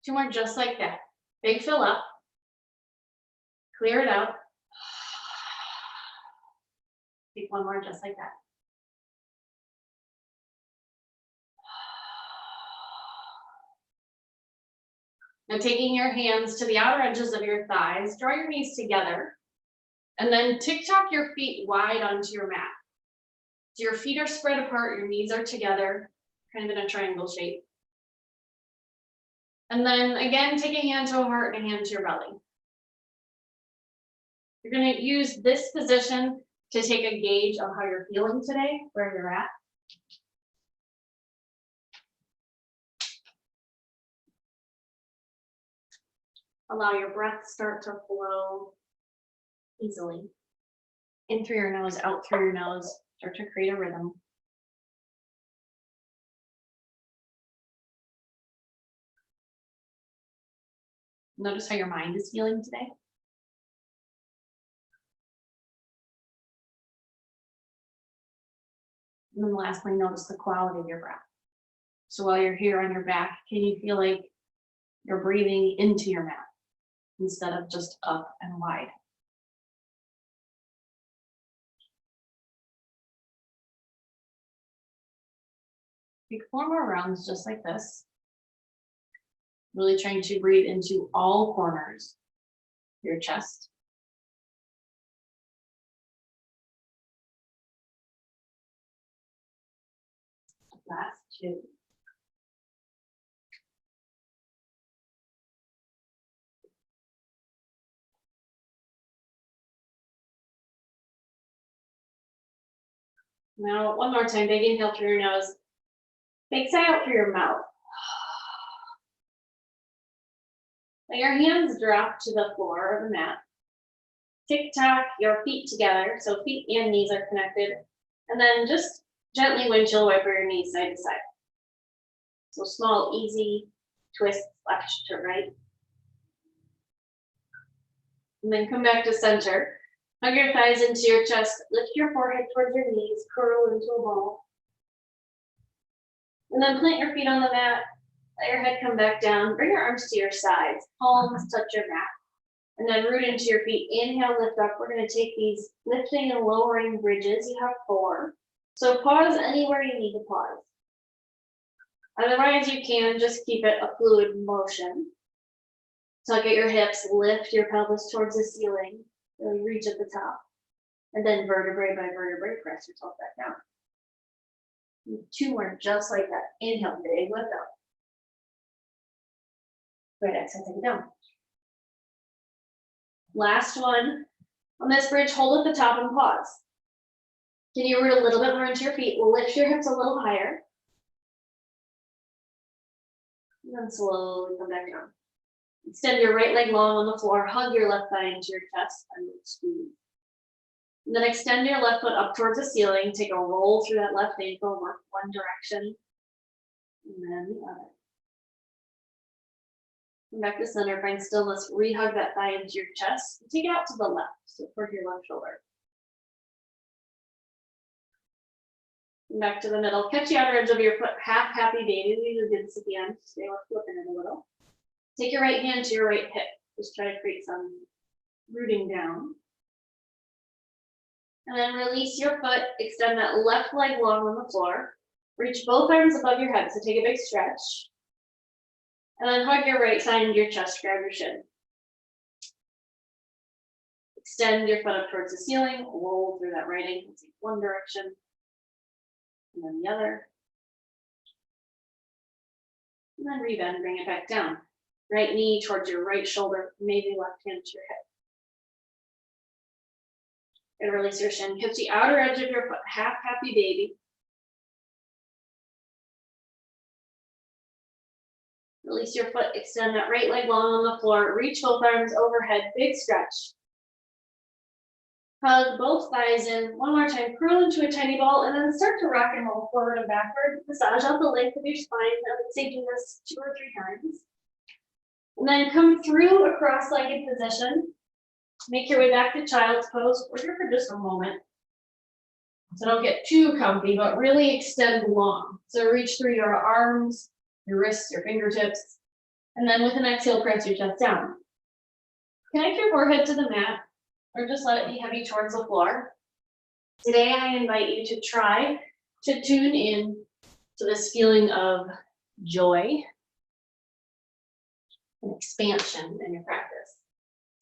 2 more just like that. Big fill up. Clear it out. Take 1 more just like that. Now taking your hands to the outer edges of your thighs, draw your knees together, and then tick-tock your feet wide onto your mat. So your feet are spread apart, your knees are together, kind of in a triangle shape. And then again, take a hand to a heart and a hand to your belly. You're going to use this position to take a gauge of how you're feeling today, where you're at. Allow your breath start to flow easily. In through your nose, out through your nose. Start to create a rhythm. Notice how your mind is feeling today. And then lastly, notice the quality of your breath. So while you're here on your back, can you feel like you're breathing into your mat instead of just up and wide? Take 4 more rounds just like this. Really trying to breathe into all corners of your chest. Last 2. Now, 1 more time, big inhale through your nose. Big sigh out through your mouth. Let your hands drop to the floor of the mat. Tick-tock your feet together, so feet and knees are connected. And then just gently windshield wiper your knees side to side. So small, easy twist left to right. And then come back to center. Hug your thighs into your chest. Lift your forehead towards your knees. Curl into a ball. And then plant your feet on the mat. Let your head come back down. Bring your arms to your sides. Palms touch your mat. And then root into your feet. Inhale, lift up. We're going to take these lifting and lowering bridges. You have 4. So pause anywhere you need to pause. Otherwise, you can just keep it a fluid motion. Tuck at your hips. Lift your pelvis towards the ceiling. Really reach at the top. And then vertebrae by vertebrae, press yourself back down. 2 more just like that. Inhale, big lift up. Right, exhale, take it down. Last one. On this bridge, hold at the top and pause. Can you root a little bit more into your feet? Lift your hips a little higher. And then slowly come back down. Extend your right leg long on the floor. Hug your left thigh into your chest and squeeze. And then extend your left foot up towards the ceiling. Take a roll through that left ankle. Work one direction. And then the other. Come back to center. Find stillness. Rehug that thigh into your chest. Take it out to the left. So toward your left shoulder. Come back to the middle. Catch the outer edge of your foot. Half happy baby. We do this at the end. Stay with flipping it a little. Take your right hand to your right hip. Just try to create some rooting down. And then release your foot. Extend that left leg long on the floor. Reach both arms above your head. So take a big stretch. And then hug your right side into your chest. Grab your shin. Extend your foot up towards the ceiling. Roll through that right ankle. Take one direction. And then the other. And then rebend. Bring it back down. Right knee towards your right shoulder, maybe left hand to your hip. And release your shin. Catch the outer edge of your foot, half happy baby. Release your foot, extend that right leg long on the floor, reach both arms overhead, big stretch. Hug both thighs in, 1 more time, curl into a tiny ball, and then start to rock and roll forward and backward. Massage out the length of your spine. I would say do this 2 or 3 times. And then come through a cross-legged position. Make your way back to child's pose. We're here for just a moment. So don't get too comfy, but really extend long. So reach through your arms, your wrists, your fingertips. And then with an exhale, press your chest down. Connect your forehead to the mat, or just let it be heavy towards the floor. Today, I invite you to try to tune in to this feeling of joy and expansion in your practice.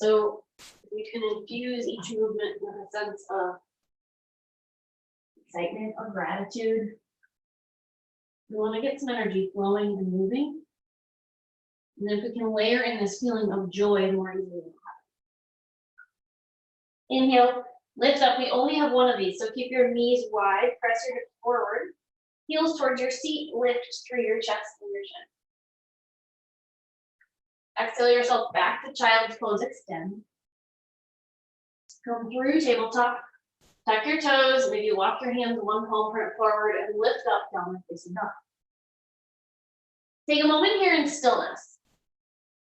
So you can infuse each movement with a sense of excitement or gratitude. We want to get some energy flowing and moving. And then if we can layer in this feeling of joy more easily. Inhale, lift up. We only have one of these, so keep your knees wide, press your hips forward, heels towards your seat, lift through your chest and your chin. Exhale yourself back to child's pose, extend. Come through tabletop, tuck your toes, maybe walk your hands one palm print forward and lift up, downward facing dog. Take a moment here in stillness.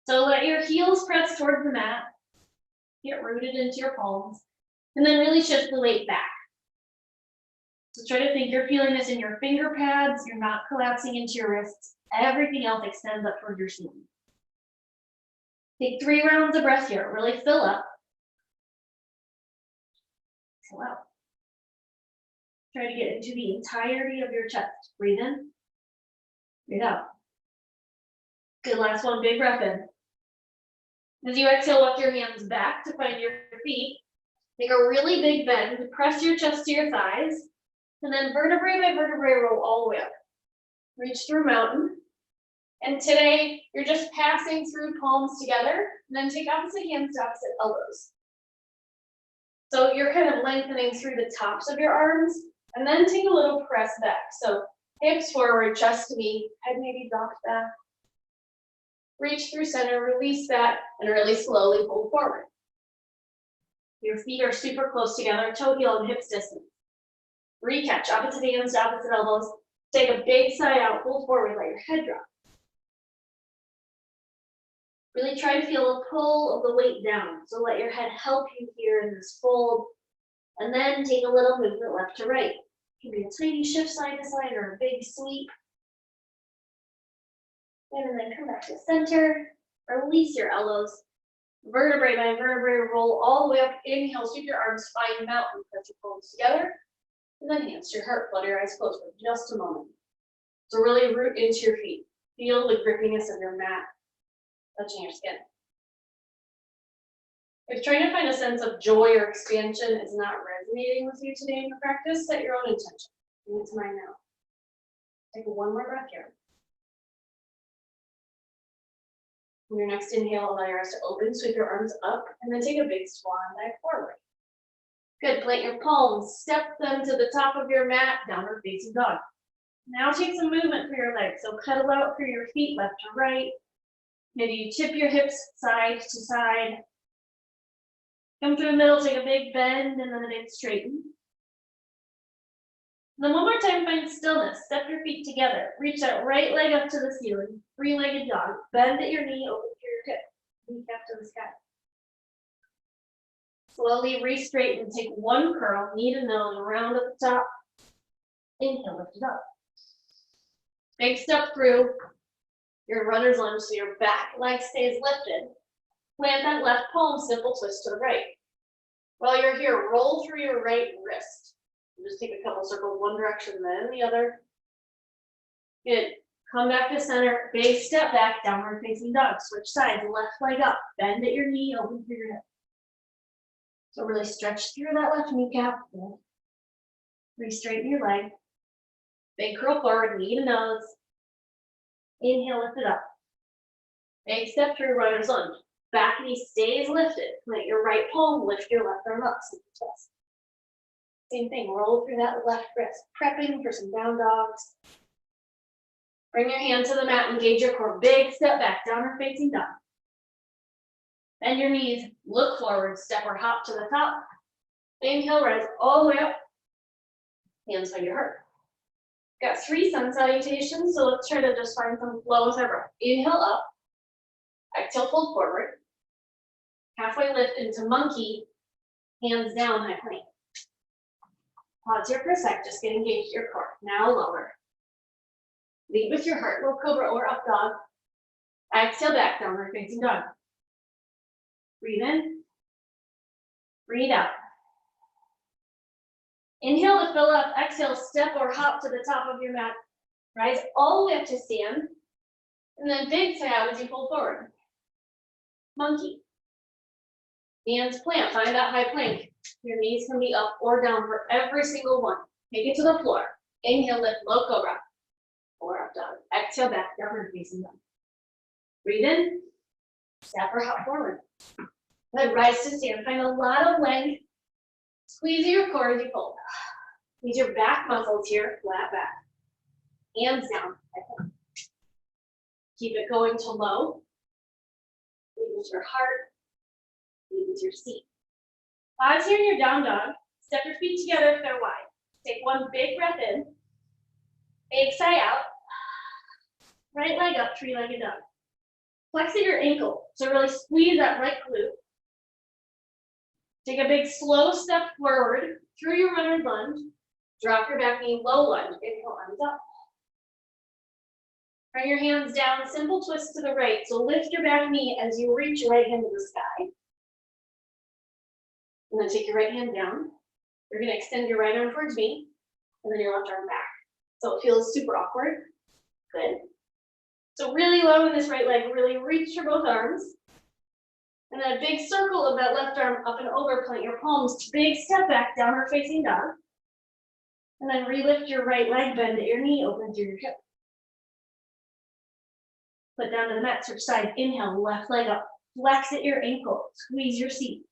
So let your heels press towards the mat, get rooted into your palms, and then really shift the weight back. So try to think you're feeling this in your finger pads, you're not collapsing into your wrists, everything else extends up towards your ceiling. Take 3 rounds of breath here, really fill up. Exhale out. Try to get into the entirety of your chest. Breathe in, breathe out. Good, last one, big breath in. As you exhale, walk your hands back to find your feet. Take a really big bend, press your chest to your thighs, and then vertebrae by vertebrae roll all the way up. Reach through mountain. And today, you're just passing through palms together, and then take opposite hands to opposite elbows. So you're kind of lengthening through the tops of your arms, and then take a little press back. So hips forward, chest to knee, head maybe dropped back. Reach through center, release that, and really slowly pull forward. Your feet are super close together, toe heel and hips distance. Recatch, opposite hands to opposite elbows. Take a big sigh out, pull forward, let your head drop. Really try to feel a pull of the weight down. So let your head help you here in this fold. And then take a little movement left to right. It can be a tiny shift side to side or a big sweep. And then come back to center. Release your elbows. Vertebrae by vertebrae, roll all the way up. Inhale, sweep your arms, find mountain, press your palms together. And then hands to your heart, flutter your eyes closed for just a moment. So really root into your feet. Feel the grippiness of your mat touching your skin. If trying to find a sense of joy or expansion is not resonating with you today in your practice, set your own intention. Bring it to mind now. Take one more breath here. On your next inhale, allow your eyes to open, sweep your arms up, and then take a big swan dive forward. Good, plant your palms, step them to the top of your mat, downward facing dog. Now take some movement for your legs, so pedal out through your feet, left to right. Maybe you tip your hips side to side. Come through the middle, take a big bend, and then a big straighten. Then one more time, find stillness. Step your feet together. Reach that right leg up to the ceiling. 3-legged dog. Bend at your knee, open through your hip. Kneecap to the sky. Slowly re-straighten. Take one curl, knee to nose, round at the top. Inhale, lift it up. Big step through your runner's lunge so your back leg stays lifted. Plant that left palm, simple twist to the right. While you're here, roll through your right wrist. Just take a couple circles, one direction, then the other. Good. Come back to center, big step back, downward facing dog. Switch sides, left leg up, bend at your knee, open through your hip. So really stretch through that left kneecap. Re-straighten your leg. Big curl forward, knee to nose. Inhale, lift it up. Big step through runner's lunge. Back knee stays lifted. Plant your right palm, lift your left arm up, simple twist. Same thing, roll through that left wrist, prepping for some down dogs. Bring your hand to the mat, engage your core. Big step back, downward facing dog. Bend your knees, look forward, step or hop to the top. Inhale, rise all the way up. Hands by your heart. Got 3 sun salutations, so let's try to just find some flow with our breath. Inhale up. Exhale, fold forward. Halfway lift into monkey, hands down, high plank. Pause here for a sec, just get engaged to your core. Now lower. Lead with your heart, low cobra or up dog. Exhale back, downward facing dog. Breathe in. Breathe out. Inhale to fill up. Exhale, step or hop to the top of your mat. Rise all the way up to stand. And then big sigh out as you pull forward. Monkey. Hands plant, find that high plank. Your knees can be up or down for every single one. Take it to the floor. Inhale, lift, low cobra. Or up dog. Exhale back, downward facing dog. Breathe in. Step or hop forward. Then rise to stand. Find a lot of length. Squeeze your core as you pull. Use your back muscles here, flat back. Hands down. Keep it going to low. Lead with your heart. Lead with your seat. Pause here in your down dog. Step your feet together if they're wide. Take one big breath in. Big sigh out. Right leg up, three-legged dog. Flex at your ankle. So really squeeze that right glute. Take a big slow step forward through your runner's lunge. Drop your back knee, low lunge. Inhale, arms up. Bring your hands down, simple twist to the right. So lift your back knee as you reach your right hand to the sky. And then take your right hand down. You're gonna extend your right arm towards me, and then your left arm back. So it feels super awkward. Good. So really low in this right leg, really reach for both arms. And then a big circle of that left arm up and over, plant your palms, big step back, downward facing dog. And then relift your right leg, bend at your knee, open through your hip. Put down to the mat, switch sides, inhale, left leg up, flex at your ankle, squeeze your seat.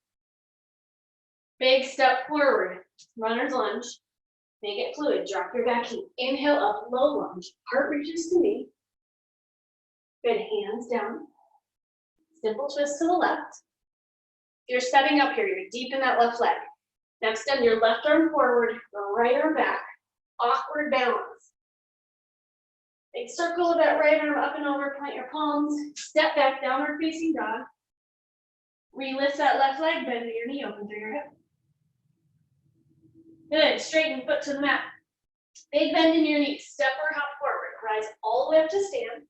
Big step forward, runner's lunge, make it fluid, drop your back knee. Inhale up, low lunge, heart reaches to knee. Good, hands down. Simple twist to the left. If you're stepping up here, you're deep in that left leg. Now extend your left arm forward, your right arm back, awkward balance. Big circle of that right arm up and over, plant your palms, step back, downward facing dog. Relift that left leg, bend your knee, open through your hip. Good, straighten foot to the mat. Big bend in your knees, step or hop forward, rise all the way up to stand.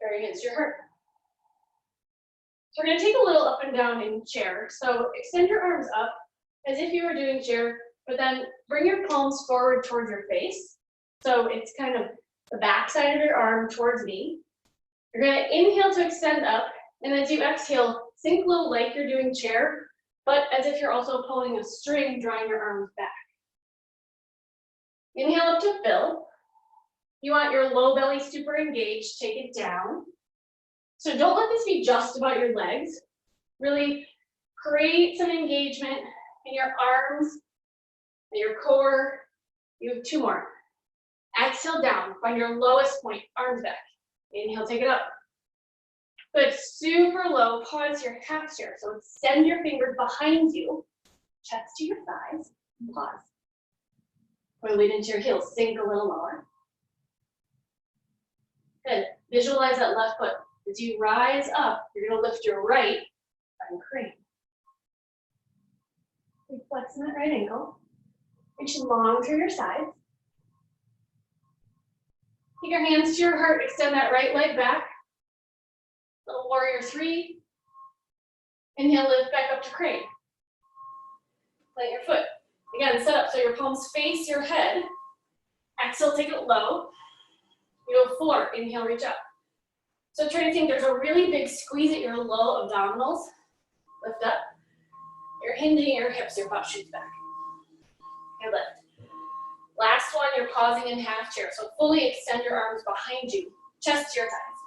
Bear against your heart. So we're gonna take a little up and down in chair. So extend your arms up as if you were doing chair, but then bring your palms forward towards your face. So it's kind of the back side of your arm towards me. You're gonna inhale to extend up, and as you exhale, sink low like you're doing chair, but as if you're also pulling a string, drawing your arms back. Inhale up to fill. You want your low belly super engaged, take it down. So don't let this be just about your legs. Really create some engagement in your arms and your core. You have two more. Exhale down, find your lowest point, arms back. Inhale, take it up. Good, super low, pause your half chair. So extend your fingers behind you, chest to your thighs, and pause. Or lean into your heels, sink a little lower. Good, visualize that left foot. As you rise up, you're gonna lift your right and crane. Big flex in that right ankle. Reach long through your sides. Take your hands to your heart, extend that right leg back. Little warrior three. Inhale, lift back up to crane. Plant your foot. Again, set up so your palms face your head. Exhale, take it low. You go four, inhale, reach up. So try to think there's a really big squeeze at your low abdominals. Lift up. You're hinging your hips, your butt shoots back. Okay, lift. Last one, you're pausing in half chair. So fully extend your arms behind you, chest to your thighs.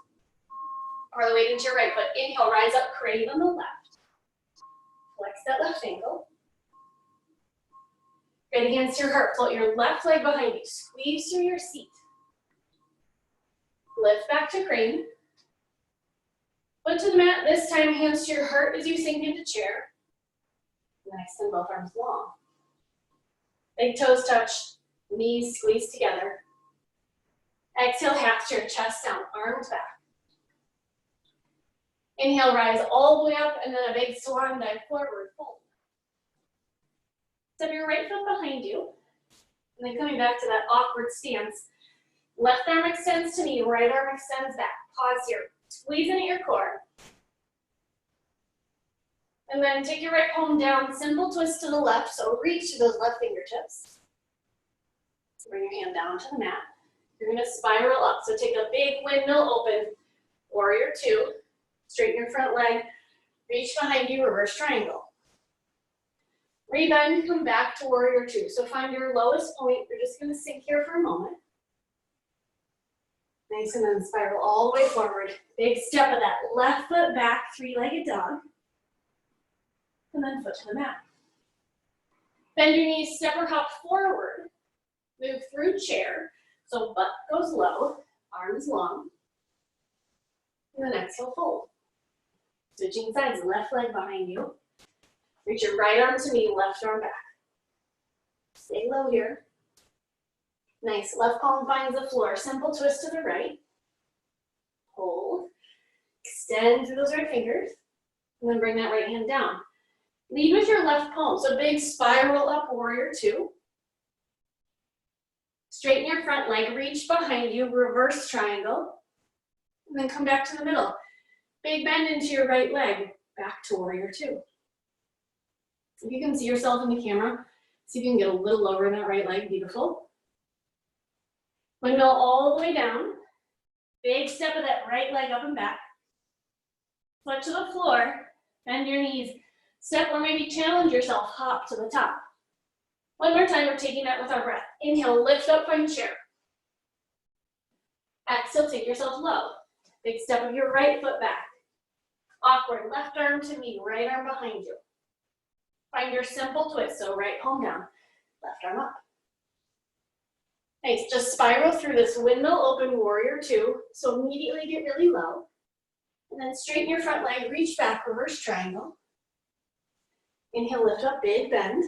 Or the weight into your right foot. Inhale, rise up, crane on the left. Flex that left ankle. Right against your heart, float your left leg behind you. Squeeze through your seat. Lift back to crane. Foot to the mat, this time hands to your heart as you sink into chair. And extend both arms long. Big toes touch, knees squeeze together. Exhale, half chair, chest down, arms back. Inhale, rise all the way up, and then a big swan dive forward, fold. Step your right foot behind you, and then coming back to that awkward stance. Left arm extends to knee, right arm extends back. Pause here. Squeeze in at your core. And then take your right palm down, simple twist to the left, so reach to those left fingertips. So bring your hand down to the mat. You're gonna spiral up, so take a big windmill open, warrior two, straighten your front leg, reach behind you, reverse triangle. Rebend, come back to warrior two. So find your lowest point. You're just gonna sink here for a moment. Nice, and then spiral all the way forward. Big step of that left foot back, three-legged dog. And then foot to the mat. Bend your knees, step or hop forward. Move through chair. So butt goes low, arms long. And then exhale, fold. Switching sides, left leg behind you. Reach your right arm to meet, left arm back. Stay low here. Nice, left palm finds the floor. Simple twist to the right. Hold. Extend through those right fingers. And then bring that right hand down. Lead with your left palm. So big spiral up, warrior two. Straighten your front leg, reach behind you, reverse triangle. And then come back to the middle. Big bend into your right leg, back to warrior two. If you can see yourself in the camera, see if you can get a little lower in that right leg, beautiful. Windmill all the way down. Big step of that right leg up and back. Foot to the floor, bend your knees. Step or maybe challenge yourself, hop to the top. One more time, we're taking that with our breath. Inhale, lift up, find chair. Exhale, take yourself low. Big step of your right foot back. Awkward, left arm to meet, right arm behind you. Find your simple twist, so right palm down, left arm up. Nice, just spiral through this windmill open warrior two, so immediately get really low. And then straighten your front leg, reach back, reverse triangle. Inhale, lift up, big bend.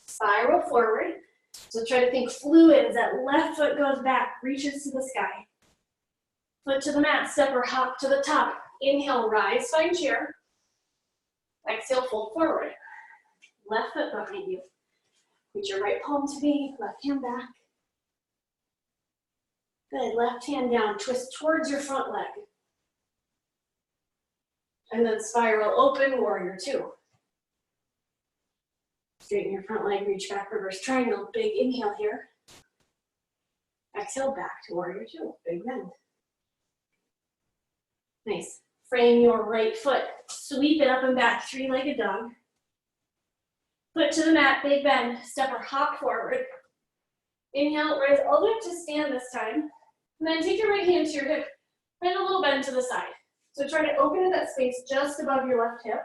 Spiral forward. So try to think fluid as that left foot goes back, reaches to the sky. Foot to the mat, step or hop to the top. Inhale, rise, find chair. Exhale, fold forward. Left foot behind you. Reach your right palm to me, left hand back. Good, left hand down, twist towards your front leg. And then spiral open, warrior two. Straighten your front leg, reach back, reverse triangle. Big inhale here. Exhale, back to warrior two, big bend. Nice. Frame your right foot. Sweep it up and back, three-legged dog. Foot to the mat, big bend. Step or hop forward. Inhale, rise all the way up to stand this time. And then take your right hand to your hip. Find a little bend to the side. So try to open that space just above your left hip.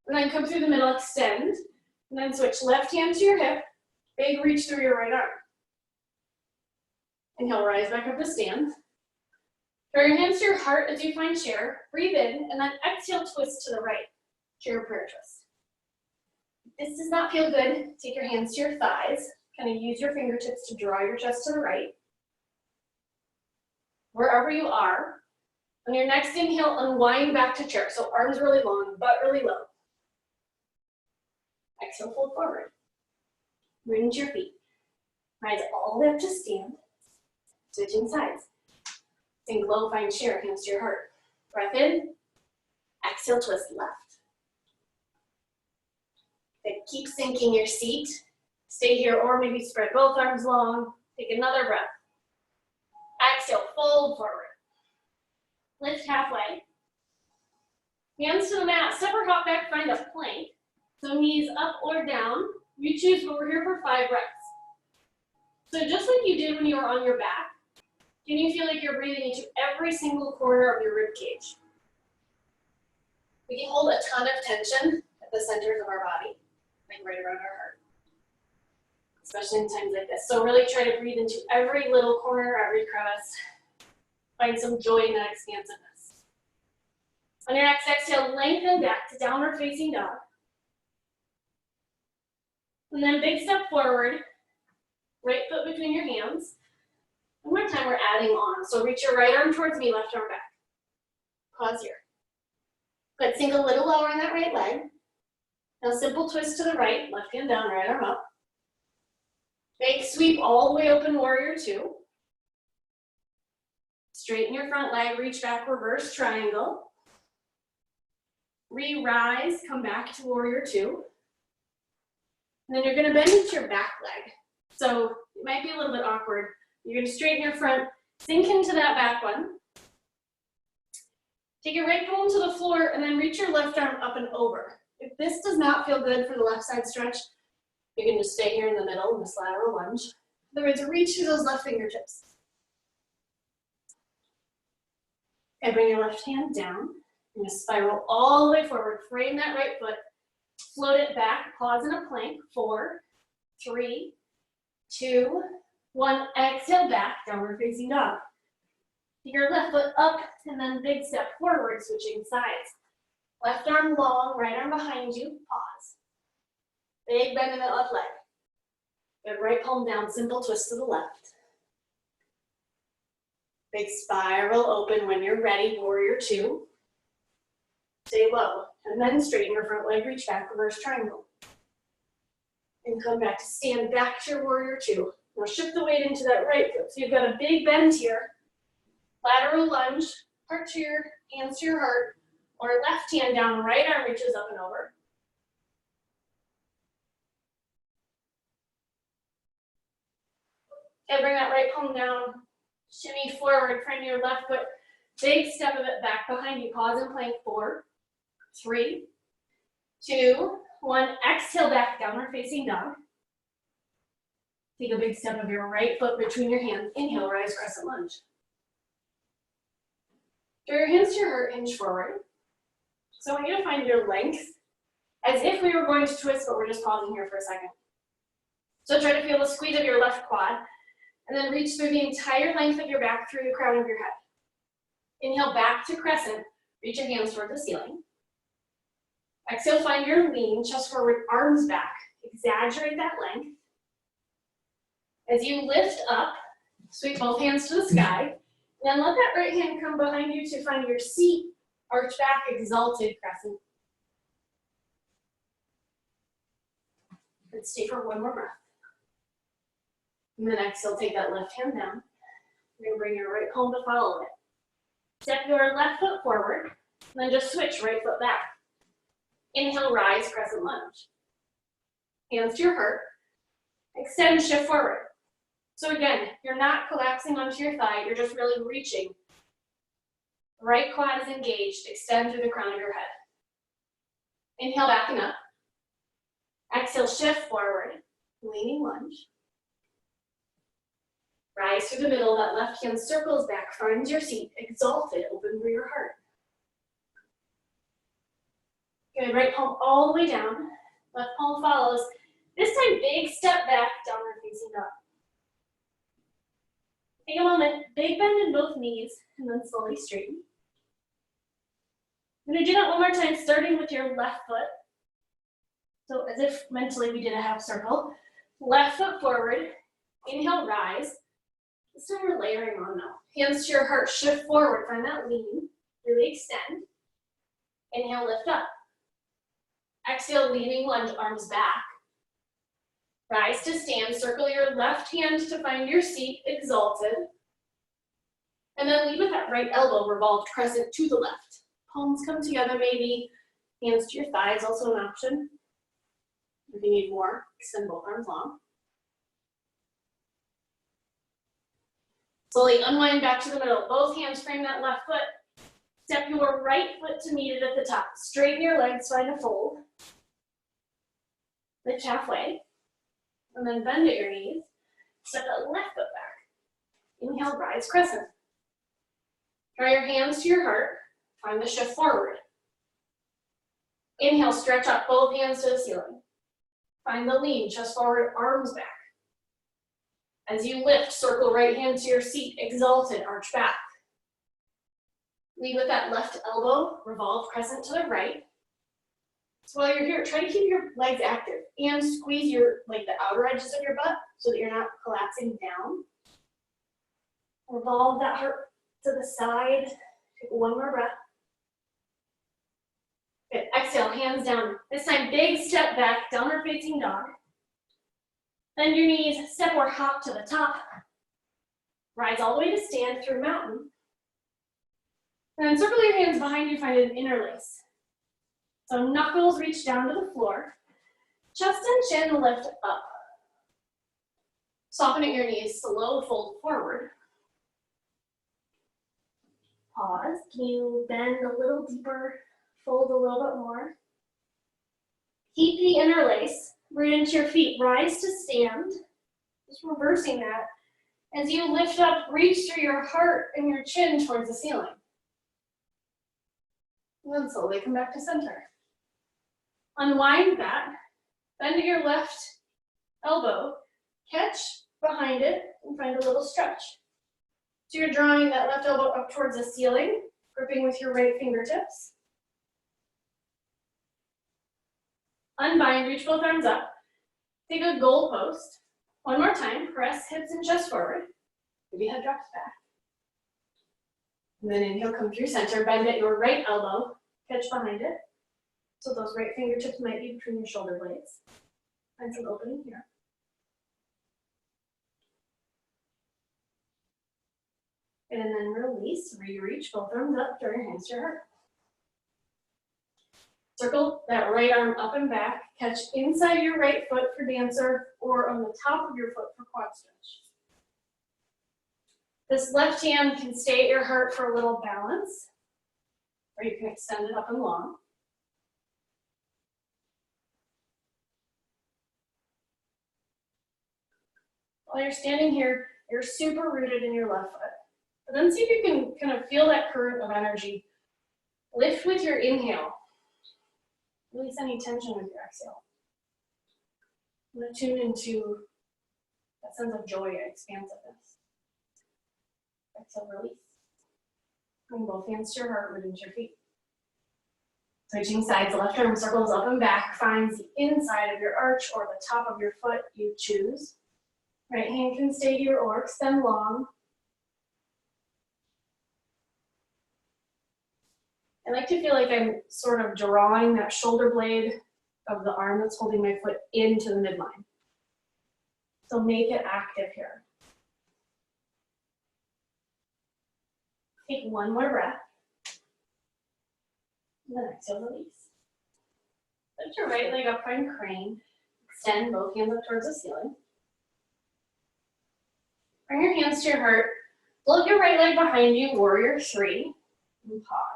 And then come through the middle, extend. And then switch left hand to your hip. Big reach through your right arm. Inhale, rise back up to stand. Draw your hands to your heart as you find chair. Breathe in, and then exhale, twist to the right. Chair prayer twist. If this does not feel good, take your hands to your thighs. Kind of use your fingertips to draw your chest to the right. Wherever you are, on your next inhale, unwind back to chair. So arms really long, butt really low. Exhale, fold forward. Rinse your feet. Rise all the way up to stand. Switching sides. Sink low, find chair, hands to your heart. Breath in. Exhale, twist left. Then keep sinking your seat. Stay here, or maybe spread both arms long. Take another breath. Exhale, fold forward. Lift halfway. Hands to the mat, step or hop back, find a plank. So knees up or down. You choose, but we're here for 5 breaths. So just like you did when you were on your back, can you feel like you're breathing into every single corner of your rib cage? We can hold a ton of tension at the centers of our body, like right around our heart, especially in times like this. So really try to breathe into every little corner, every crevice. Find some joy in that expansiveness. On your next exhale, lengthen back to downward facing dog. And then big step forward, right foot between your hands. One more time, we're adding on. So reach your right arm towards me, left arm back. Pause here. Good, sink a little lower on that right leg. Now simple twist to the right, left hand down, right arm up. Big sweep all the way open, warrior two. Straighten your front leg, reach back, reverse triangle. Re-rise, come back to warrior two. And then you're gonna bend into your back leg. So it might be a little bit awkward. You're gonna straighten your front, sink into that back one. Take your right palm to the floor and then reach your left arm up and over. If this does not feel good for the left side stretch, you can just stay here in the middle in this lateral lunge. Otherwise, reach through those left fingertips. Okay, bring your left hand down. You're gonna spiral all the way forward. Frame that right foot. Float it back. Pause in a plank. 4, 3, 2, 1. Exhale back. Downward facing dog. Take your left foot up and then big step forward, switching sides. Left arm long, right arm behind you. Pause. Big bend in that left leg. Good, right palm down, simple twist to the left. Big spiral open when you're ready, warrior two. Stay low, and then straighten your front leg, reach back, reverse triangle. And come back to stand back to your warrior two. Now shift the weight into that right foot. So you've got a big bend here. Lateral lunge, heart to your hands to your heart, or left hand down, right arm reaches up and over. Okay, bring that right palm down, shimmy forward, frame your left foot, big step of it back behind you, pause and plank. 4, 3, 2, 1, exhale back, downward facing dog. Take a big step of your right foot between your hands, inhale, rise, crescent lunge. Draw your hands to your heart, hinge forward. So I want you to find your length as if we were going to twist, but we're just pausing here for a second. So try to feel the squeeze of your left quad, and then reach through the entire length of your back through the crown of your head. Inhale back to crescent, reach your hands toward the ceiling. Exhale, find your lean, chest forward, arms back. Exaggerate that length. As you lift up, sweep both hands to the sky. Then let that right hand come behind you to find your seat, arch back, exalted crescent. And stay for one more breath. And then exhale, take that left hand down. You're gonna bring your right palm to follow it. Step your left foot forward, and then just switch right foot back. Inhale, rise, crescent lunge. Hands to your heart. Extend, shift forward. So again, you're not collapsing onto your thigh, you're just really reaching. Right quad is engaged, extend through the crown of your head. Inhale, backing up. Exhale, shift forward, leaning lunge. Rise through the middle, that left hand circles back, find your seat, exalted, open through your heart. Good, right palm all the way down, left palm follows. This time, big step back, downward facing dog. Take a moment, big bend in both knees, and then slowly straighten. I'm gonna do that one more time, starting with your left foot. So as if mentally we did a half circle. Left foot forward, inhale, rise. This time we're layering on now. Hands to your heart, shift forward, find that lean, really extend. Inhale, lift up. Exhale, leaning lunge, arms back. Rise to stand, circle your left hand to find your seat, exalted. And then lead with that right elbow, revolved crescent to the left. Palms come together, maybe hands to your thighs, also an option. If you need more, extend both arms long. Slowly unwind back to the middle. Both hands frame that left foot. Step your right foot to meet it at the top. Straighten your legs, find a fold. Lift halfway. And then bend at your knees. Step that left foot back. Inhale, rise, crescent. Draw your hands to your heart. Find the shift forward. Inhale, stretch up both hands to the ceiling. Find the lean, chest forward, arms back. As you lift, circle right hand to your seat, exalted, arch back. Lead with that left elbow, revolve crescent to the right. So while you're here, try to keep your legs active and squeeze your, like the outer edges of your butt so that you're not collapsing down. Revolve that heart to the side. Take one more breath. Good, exhale, hands down. This time, big step back, downward facing dog. Bend your knees, step or hop to the top. Rise all the way to stand through mountain. And circle your hands behind you, find an interlace. So knuckles reach down to the floor. Chest and chin lift up. Soften at your knees, slow fold forward. Pause. Can you bend a little deeper, fold a little bit more? Keep the interlace. Root into your feet. Rise to stand. Just reversing that. As you lift up, reach through your heart and your chin towards the ceiling. And then slowly come back to center. Unwind that. Bend your left elbow. Catch behind it and find a little stretch. So you're drawing that left elbow up towards the ceiling, gripping with your right fingertips. Unbind, reach both arms up. Take a goal post. One more time, press hips and chest forward. Maybe head drops back. And then inhale, come through center, bend at your right elbow, catch behind it. So those right fingertips might be between your shoulder blades. Find some opening here. And then release, re-reach both arms up, draw your hands to your heart. Circle that right arm up and back, catch inside your right foot for dancer or on the top of your foot for quad stretch. This left hand can stay at your heart for a little balance, or you can extend it up and long. While you're standing here, you're super rooted in your left foot. But then see if you can kind of feel that current of energy. Lift with your inhale. Release any tension with your exhale. I'm going to tune into that sense of joy and expansiveness. Exhale, release. Bring both hands to your heart, root into your feet. Switching sides, the left arm circles up and back, finds the inside of your arch or the top of your foot, you choose. Right hand can stay here or extend long. I like to feel like I'm sort of drawing that shoulder blade of the arm that's holding my foot into the midline. So make it active here. Take one more breath. And then exhale, release. Lift your right leg up, find crane. Extend both hands up towards the ceiling. Bring your hands to your heart. Float your right leg behind you, warrior three, and pause.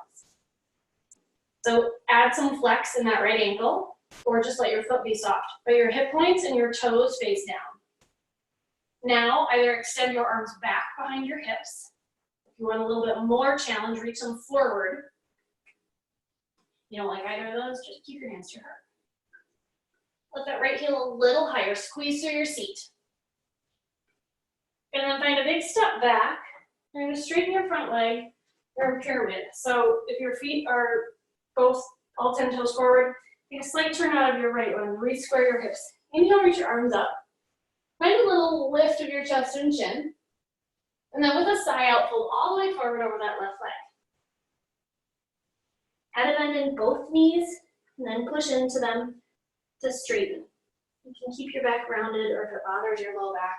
So add some flex in that right ankle, or just let your foot be soft. But your hip points and your toes face down. Now, either extend your arms back behind your hips. If you want a little bit more challenge, reach them forward. You don't like either of those, just keep your hands to your heart. Let that right heel a little higher, squeeze through your seat. And then find a big step back. You're going to straighten your front leg. You're in pyramid. So if your feet are both all 10 toes forward, take a slight turn out of your right one. Re-square your hips. Inhale, reach your arms up. Find a little lift of your chest and chin. And then with a sigh out, fold all the way forward over that left leg. Add a bend in both knees, and then push into them to straighten. You can keep your back rounded, or if it bothers your low back,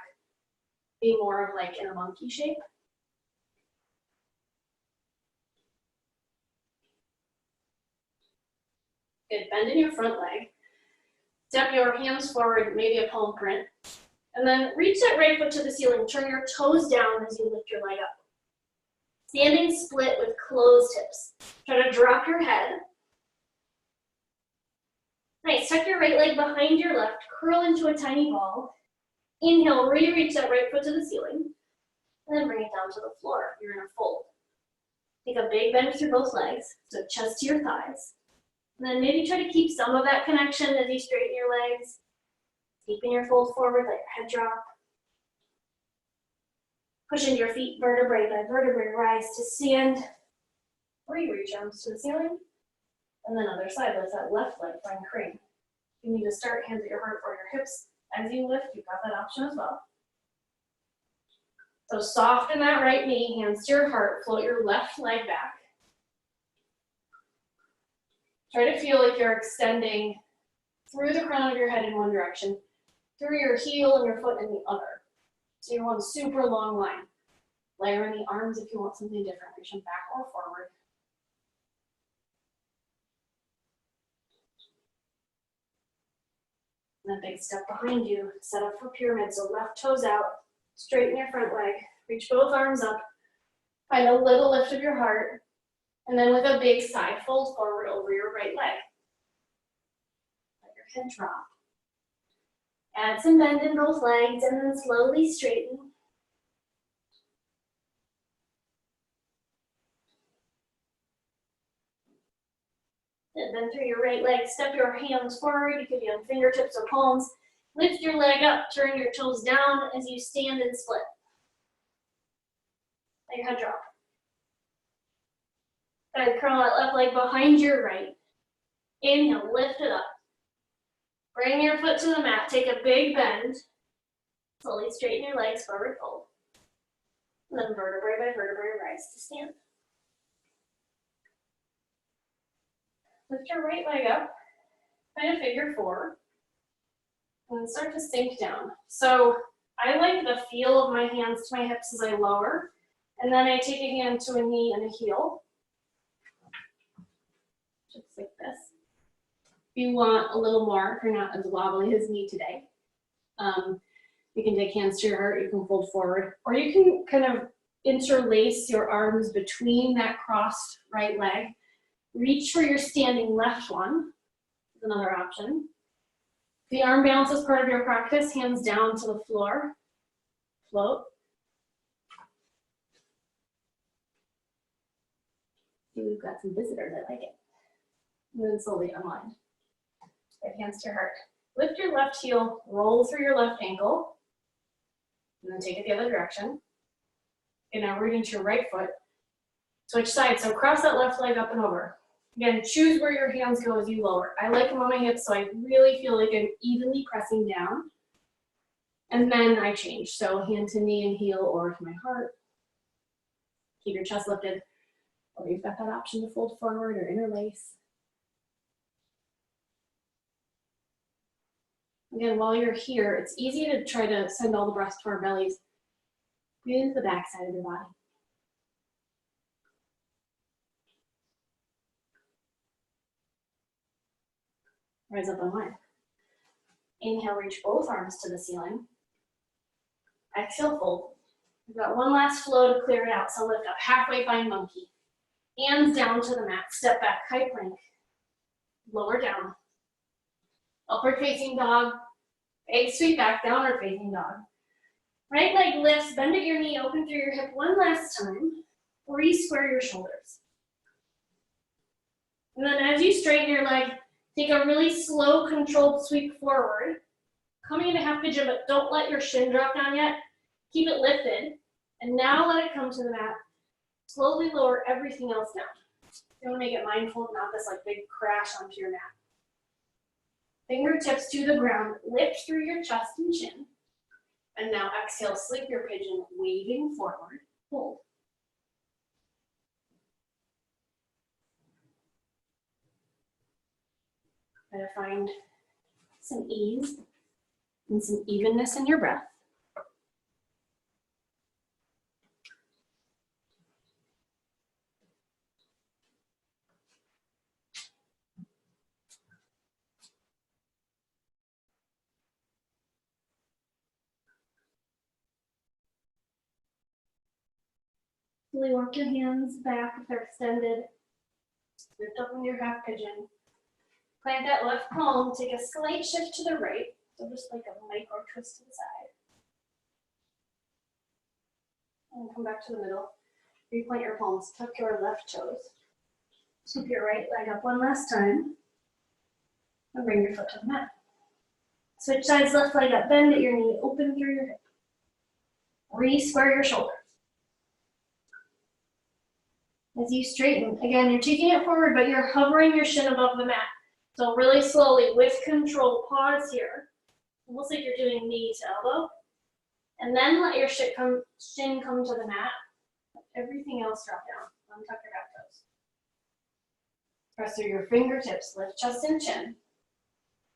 be more of like in a monkey shape. Good, bend in your front leg. Step your hands forward, maybe a palm print. And then reach that right foot to the ceiling. Turn your toes down as you lift your leg up. Standing split with closed hips. Try to drop your head. Nice, tuck your right leg behind your left, curl into a tiny ball. Inhale, re-reach that right foot to the ceiling. And then bring it down to the floor. You're in a fold. Take a big bend through both legs, so chest to your thighs. And then maybe try to keep some of that connection as you straighten your legs. Keeping your fold forward, let your head drop. Push into your feet, vertebrae by vertebrae, rise to stand. Re-reach arms to the ceiling. And then other side, lift that left leg, find crane. You need to start hands at your heart or your hips. As you lift, you've got that option as well. So soften that right knee, hands to your heart, float your left leg back. Try to feel like you're extending through the crown of your head in one direction, through your heel and your foot in the other. So you want a super long line. Layer in the arms if you want something different. Reach them back or forward. And a big step behind you, set up for pyramid. So left toes out, straighten your front leg, reach both arms up, find a little lift of your heart, and then with a big side fold forward over your right leg. Let your head drop. Add some bend in both legs and then slowly straighten. And then through your right leg, step your hands forward. You could be on fingertips or palms. Lift your leg up, turn your toes down as you stand and split. Let your head drop. Good, curl that left leg behind your right. Inhale, lift it up. Bring your foot to the mat, take a big bend. Slowly straighten your legs, forward fold. And then vertebrae by vertebrae, rise to stand. Lift your right leg up, find a figure four, and then start to sink down. So I like the feel of my hands to my hips as I lower, and then I take a hand to a knee and a heel, just like this. If you want a little more, if you're not as wobbly as me today, you can take hands to your heart, you can fold forward, or you can kind of interlace your arms between that crossed right leg. Reach for your standing left one, is another option. The arm balance is part of your practice, hands down to the floor, float. See, we've got some visitors, I like it. And then slowly unwind. Right hands to your heart. Lift your left heel, roll through your left ankle, and then take it the other direction. And now root into your right foot. Switch sides, so cross that left leg up and over. Again, choose where your hands go as you lower. I like them on my hips, so I really feel like I'm evenly pressing down. And then I change, so hand to knee and heel or to my heart. Keep your chest lifted. Or you've got that option to fold forward or interlace. Again, while you're here, it's easy to try to send all the breath to our bellies. Breathe into the back side of your body. Rise up and wide. Inhale, reach both arms to the ceiling. Exhale, fold. We've got one last flow to clear it out, so lift up, halfway find monkey. Hands down to the mat, step back, high plank. Lower down. Upward facing dog. Big sweep back, downward facing dog. Right leg lifts, bend at your knee, open through your hip one last time. Re-square your shoulders. And then as you straighten your leg, take a really slow, controlled sweep forward. Coming into half pigeon, but don't let your shin drop down yet. Keep it lifted. And now let it come to the mat. Slowly lower everything else down. You want to make it mindful, not this like big crash onto your mat. Fingertips to the ground, lift through your chest and chin. And now exhale, sleep your pigeon, waving forward, hold. Try to find some ease and some evenness in your breath. Slowly work your hands back if they're extended. Lift up in your half pigeon. Plant that left palm, take a slight shift to the right. So just like a micro twist to the side. And come back to the middle. Replant your palms, tuck your left toes. Sweep your right leg up one last time. And bring your foot to the mat. Switch sides, left leg up, bend at your knee, open through your hip. Re-square your shoulders. As you straighten, again, you're taking it forward, but you're hovering your shin above the mat. So really slowly, with control, pause here. Almost like you're doing knee to elbow. And then let your shin come to the mat. Let everything else drop down. Untuck your back toes. Press through your fingertips, lift chest and chin.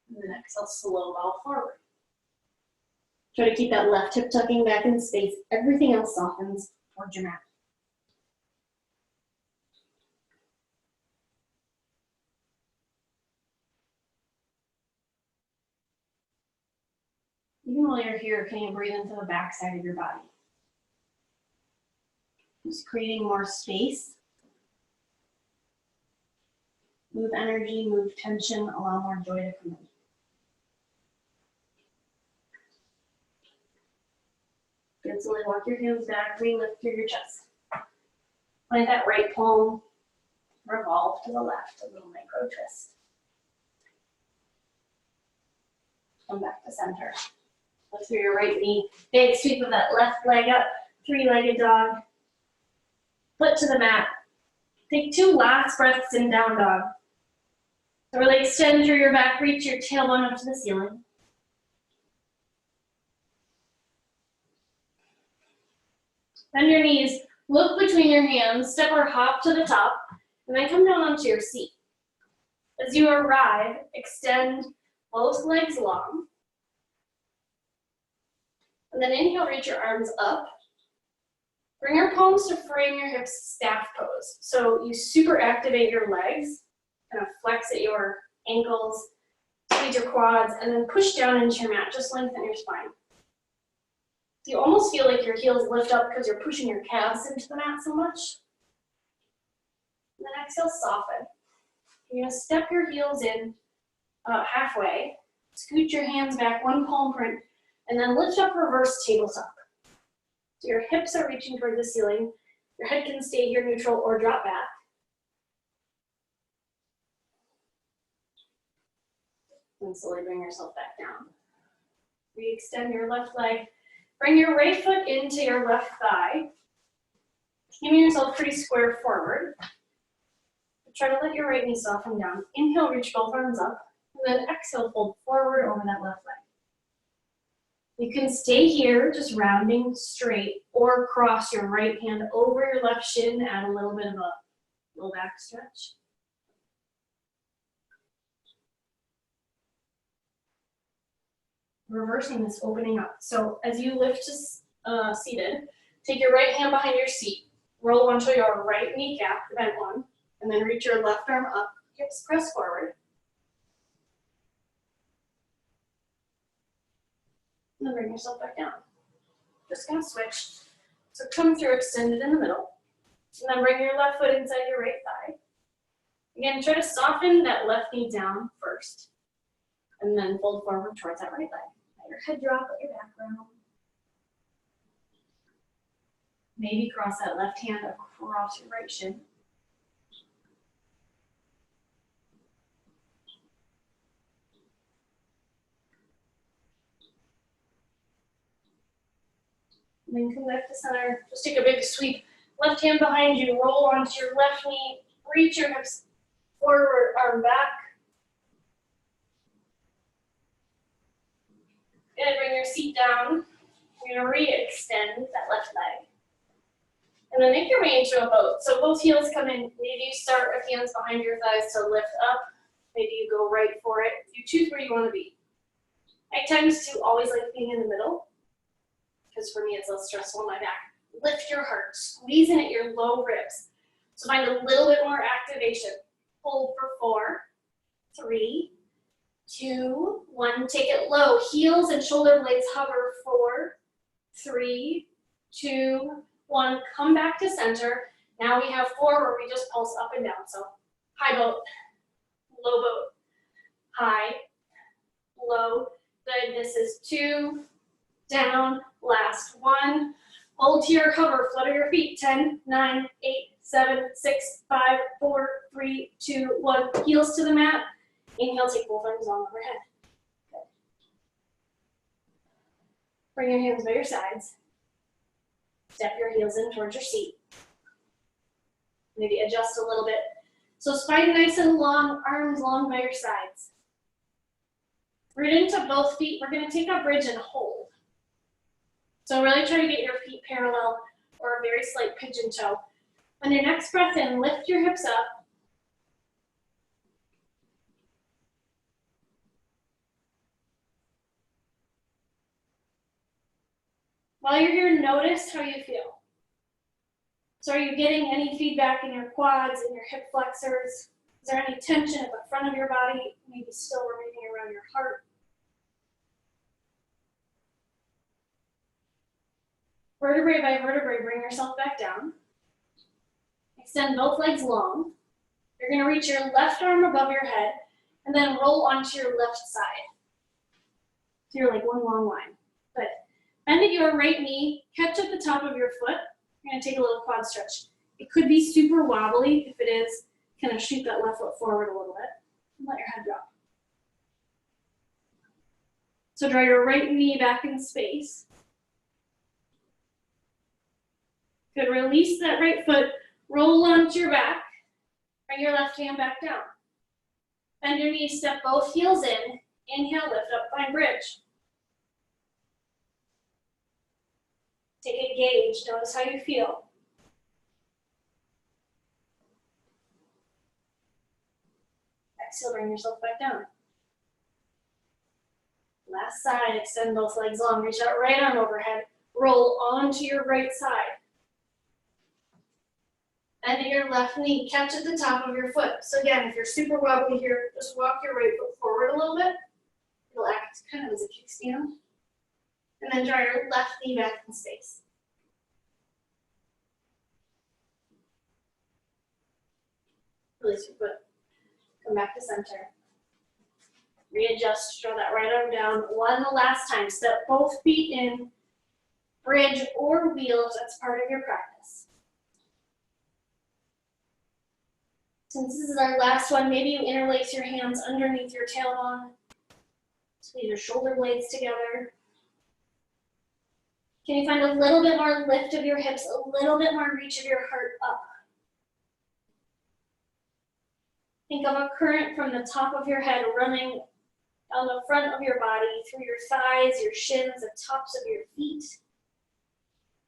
And then exhale, slow bow forward. Try to keep that left hip tucking back in space. Everything else softens towards your mat. Even while you're here, can you breathe into the back side of your body? Just creating more space. Move energy, move tension, allow more joy to come in. Good, slowly walk your hands back, re-lift through your chest. Plant that right palm, revolve to the left, a little micro twist. Come back to center. Lift through your right knee. Big sweep of that left leg up, three-legged dog. Foot to the mat. Take 2 last breaths in down dog. So really extend through your back, reach your tailbone up to the ceiling. Bend your knees, look between your hands, step or hop to the top, and then come down onto your seat. As you arrive, extend both legs long. And then inhale, reach your arms up. Bring your palms to frame your hips, staff pose. So you super activate your legs, kind of flex at your ankles, squeeze your quads, and then push down into your mat, just lengthen your spine. You almost feel like your heels lift up because you're pushing your calves into the mat so much. And then exhale, soften. You're gonna step your heels in about halfway, scoot your hands back, 1 palm print, and then lift up reverse tabletop. So your hips are reaching toward the ceiling. Your head can stay here neutral or drop back. And slowly bring yourself back down. Re-extend your left leg. Bring your right foot into your left thigh. Keeping yourself pretty square forward. Try to let your right knee soften down. Inhale, reach both arms up. And then exhale, fold forward over that left leg. You can stay here, just rounding straight, or cross your right hand over your left shin, add a little bit of a low back stretch. Reversing this, opening up. So as you lift to seated, take your right hand behind your seat, roll onto your right kneecap, the bent one, and then reach your left arm up, hips press forward. And then bring yourself back down. Just gonna switch. So come through extended in the middle. And then bring your left foot inside your right thigh. Again, try to soften that left knee down first. And then fold forward towards that right leg. Let your head drop, let your back round. Maybe cross that left hand across your right shin. And then come back to center. Just take a big sweep. Left hand behind you, roll onto your left knee, reach your hips forward, arm back. And bring your seat down. You're gonna re-extend that left leg. And then make your way into a boat. So both heels come in. Maybe you start with hands behind your thighs to lift up. Maybe you go right for it. You choose where you want to be. I tend to always like being in the middle, because for me it's less stressful on my back. Lift your heart, squeeze in at your low ribs. So find a little bit more activation. Hold for 4, 3, 2, 1. Take it low. Heels and shoulder blades hover. 4, 3, 2, 1. Come back to center. Now we have 4 where we just pulse up and down. So high boat, low boat, high, low. Good. This is 2, down, last 1. Hold to your cover, flutter your feet. 10, 9, 8, 7, 6, 5, 4, 3, 2, 1. Heels to the mat. Inhale, take both arms on overhead. Good. Bring your hands by your sides. Step your heels in towards your seat. Maybe adjust a little bit. So spine nice and long, arms long by your sides. Root into both feet. We're going to take a bridge and hold. So really try to get your feet parallel or a very slight pigeon toe. On your next breath in, lift your hips up. While you're here, notice how you feel. So are you getting any feedback in your quads and your hip flexors? Is there any tension at the front of your body, maybe still remaining around your heart? Vertebrae by vertebrae, bring yourself back down. Extend both legs long. You're going to reach your left arm above your head and then roll onto your left side. So you're like one long line. Good. Bend at your right knee, catch at the top of your foot. You're going to take a little quad stretch. It could be super wobbly. If it is, kind of shoot that left foot forward a little bit and let your head drop. So draw your right knee back in space. Good, release that right foot, roll onto your back, bring your left hand back down. Bend your knees, step both heels in, inhale, lift up, find bridge. Take a gauge, notice how you feel. Exhale, bring yourself back down. Last side, extend both legs long, reach that right arm overhead, roll onto your right side. Bend your left knee, catch at the top of your foot. So again, if you're super wobbly here, just walk your right foot forward a little bit. It'll act kind of as a kickstand. And then draw your left knee back in space. Release your foot. Come back to center. Readjust, draw that right arm down. One last time, step both feet in, bridge or wheel if that's part of your practice. Since this is our last one, maybe you interlace your hands underneath your tailbone. Squeeze your shoulder blades together. Can you find a little bit more lift of your hips, a little bit more reach of your heart up? Think of a current from the top of your head running down the front of your body, through your thighs, your shins, the tops of your feet,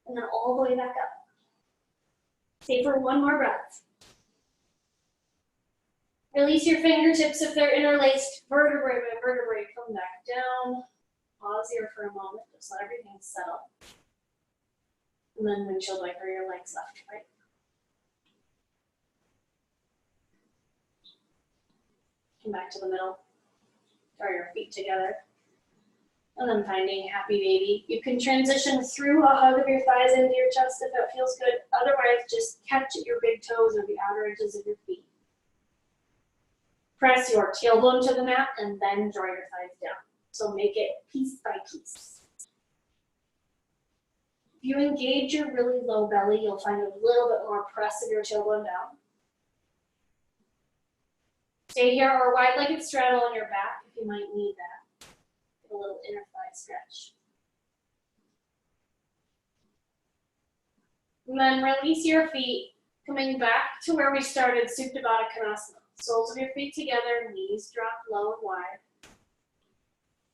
and then all the way back up. Stay for one more breath. Release your fingertips if they're interlaced, vertebrae by vertebrae, come back down. Pause here for a moment, just let everything settle. And then windshield wiper your legs left to right. Come back to the middle. Draw your feet together. And then finding happy baby. You can transition through a hug of your thighs into your chest if that feels good. Otherwise, just catch at your big toes or the outer edges of your feet. Press your tailbone to the mat and then draw your thighs down. So make it piece by piece. If you engage your really low belly, you'll find a little bit more press of your tailbone down. Stay here or wide-legged straddle on your back if you might need that. Get a little inner thigh stretch. And then release your feet, coming back to where we started, Supta Baddha Konasana. Soles of your feet together, knees drop low and wide.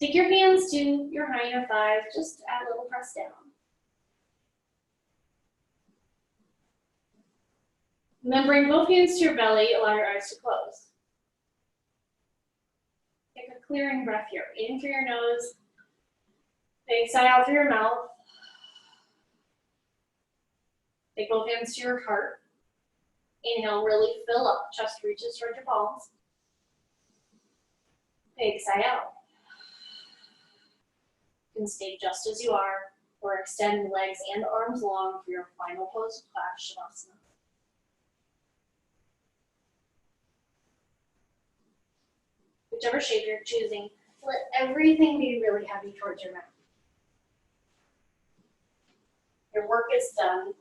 Take your hands to your hinder thighs, just add a little press down. And then bring both hands to your belly, allow your eyes to close. Take a clearing breath here. In through your nose, big sigh out through your mouth. Take both hands to your heart. Inhale, really fill up, chest reaches towards your palms. Big sigh out. You can stay just as you are, or extend legs and arms long for your final pose of class Shavasana. Whichever shape you're choosing, let everything be really heavy towards your mat. Your work is done.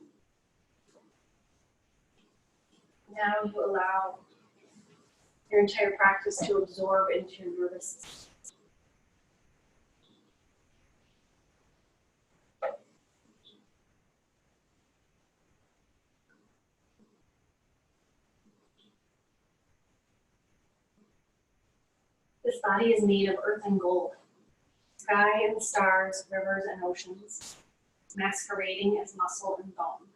Now you allow your entire practice to absorb into your nervous system. This body is made of earth and gold, sky and stars, rivers and oceans, masquerading as muscle and bone.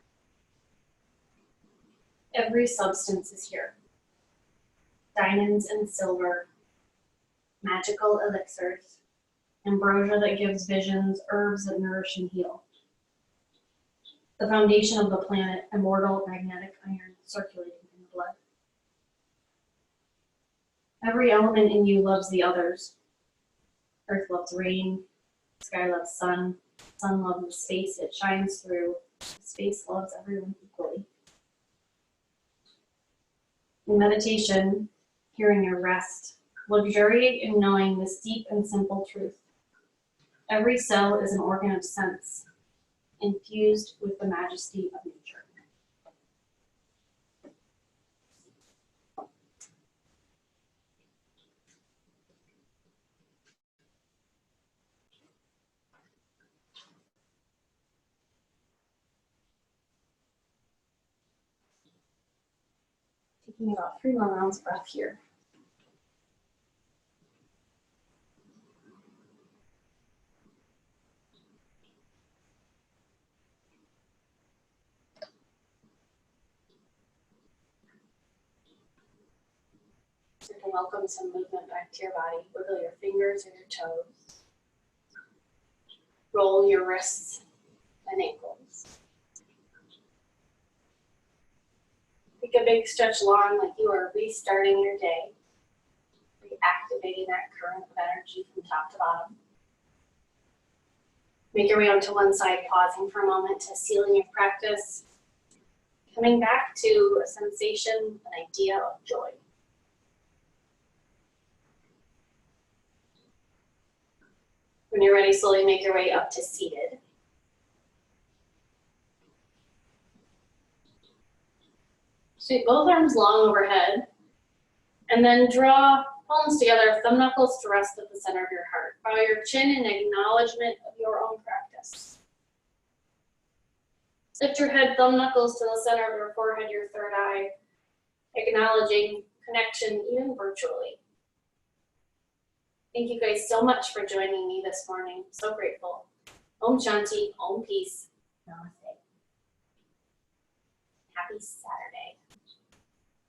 Every substance is here. Diamonds and silver, magical elixirs, ambrosia that gives visions, herbs that nourish and heal. The foundation of the planet, immortal magnetic iron circulating in the blood. Every element in you loves the others. Earth loves rain, sky loves sun, Sun loves space, it shines through. Space loves everyone equally. In meditation, hearing your rest, luxuriate in knowing this deep and simple truth. Every cell is an organ of sense, infused with the majesty of nature. Taking about 3 more rounds of breath here. You can welcome some movement back to your body. Wiggle your fingers or your toes. Roll your wrists and ankles. Take a big stretch long like you are restarting your day. Reactivating that current of energy from top to bottom. Make your way onto one side, pausing for a moment to seal in your practice. Coming back to a sensation, an idea of joy. When you're ready, slowly make your way up to seated. Sweep both arms long overhead, and then draw palms together, thumb knuckles to rest at the center of your heart. Bow your chin in acknowledgement of your own practice. Lift your head, thumb knuckles to the center of your forehead, your third eye, acknowledging connection even virtually. Thank you guys so much for joining me this morning. So grateful. Om Shanti, Om Peace, Namaste. Happy Saturday.